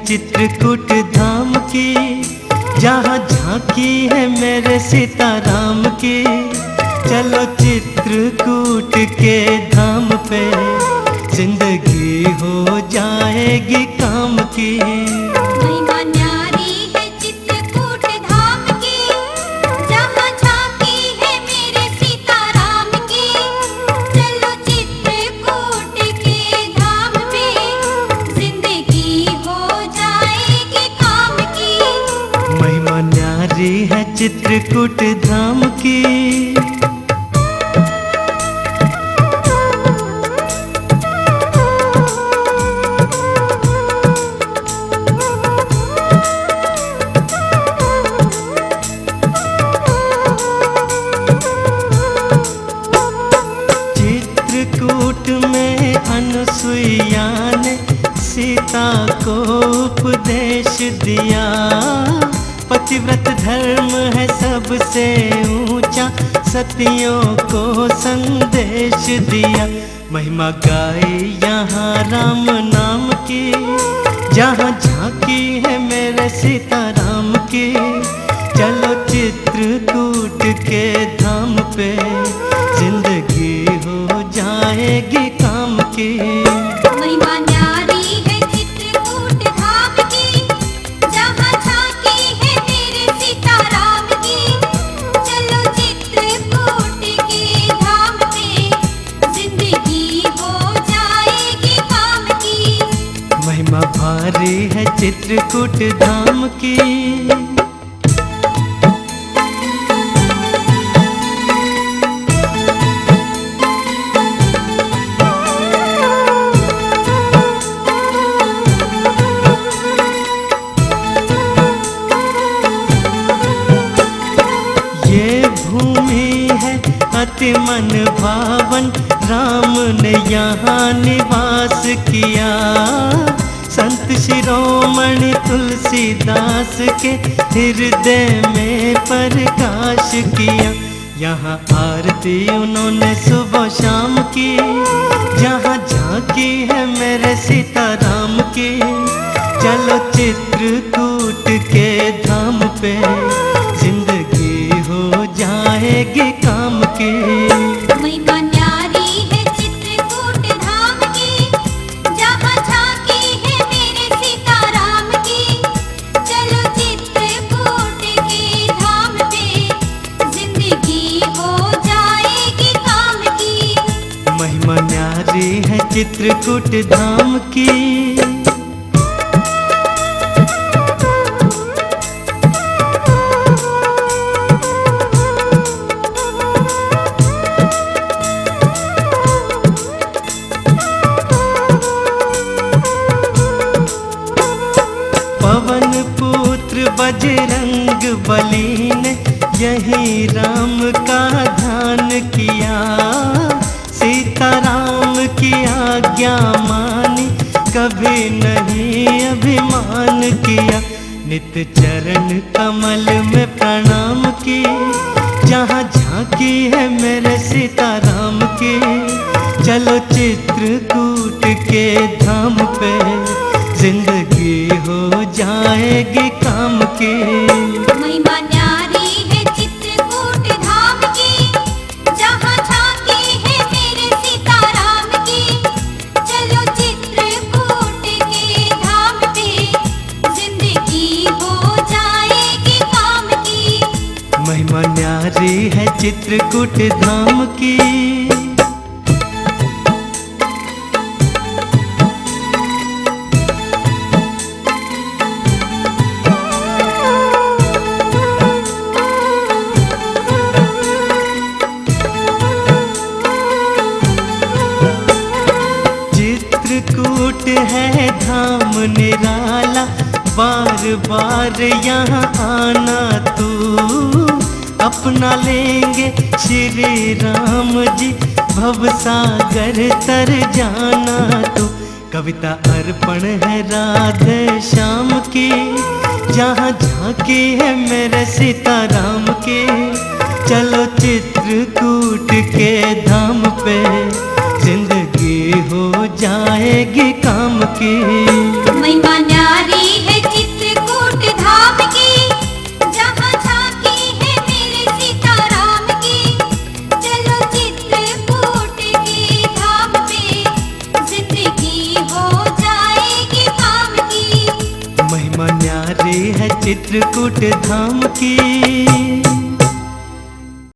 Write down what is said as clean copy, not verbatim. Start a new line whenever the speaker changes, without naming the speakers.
चित्रकूट धाम की, जहाँ झांकी है मेरे सीताराम की। चलो चित्रकूट के धाम पे, जिंदगी हो जाएगी काम की।
महिमा न्यारी है चित्रकूट धाम की, जहाँ झांकी है मेरे सीताराम की। चलो चित्रकूट के धाम पे, जिंदगी हो जाएगी काम की।
महिमा न्यारी है चित्रकूट धाम की। चित्रकूट में अनुसुईया ने सीता को उपदेश दिया। पतिव्रत धर्म है सबसे ऊंचा, सतियों को संदेश दिया। महिमा गाई यहाँ राम नाम की, जहाँ झांकी है मेरे सीताराम की। चलो चित्रकूट के धाम पे, जिंदगी हो जाएगी काम की।
महिमा न्यारी है चित्रकूट धाम की, जहाँ झांकी है मेरे सीताराम की। चलो चित्रकूट के धाम पे, जिंदगी हो जाएगी काम की।
महिमा भारी है चित्रकूट धाम की। ये भूमि है अति मन भावन, राम ने यहाँ निवास किया। संत शिरोमणि तुलसीदास के हृदय में प्रकाश किया। यहाँ आरती उन्होंने सुबह शाम की, जहाँ झांकी है मेरे सीताराम की। चलो चित्रकूट के धाम पे, जिंदगी हो जाएगी काम की।
महिमा न्यारी है चित्रकूट धाम की, जहाँ झांकी है मेरे सीताराम की। चलो चित्रकूट के धाम पे, जिंदगी हो जाएगी काम की।
महिमा न्यारी है चित्रकूट धाम की। पवन पुत्र बजरंग बली ने यही राम का ध्यान किया। सीताराम की आज्ञा मानी, कभी नहीं अभिमान किया। नित्य चरण कमल में प्रणाम की, जहाँ झांकी है मेरे सीताराम की। चलो चित्रकूट के धाम पे, जिंदगी हो जाएगी काम की।
महिमा न्यारी है चित्रकूट धाम की, जहाँ झांकी है मेरे सीताराम की। चलो चित्रकूट के धाम पे, जिंदगी हो जाएगी काम की।
महिमा न्यारी है चित्रकूट धाम की। चित्रकूट है धाम निराला, बार बार यहाँ आना तू। अपना लेंगे श्री राम जी, भवसागर तर जाना तू। कविता अर्पण है राधे श्याम की, जहाँ झांकी है मेरे सीताराम की। चलो चित्रकूट के धाम पे, जिंदगी हो जाएगी काम की।
महिमा न्यारी है चित्रकूट धाम की, जहाँ झांकी है मेरे सीताराम की। चलो चित्रकूट की धाम पे, जिंदगी हो जाएगी काम की।
महिमा न्यारी है चित्रकूट धाम की।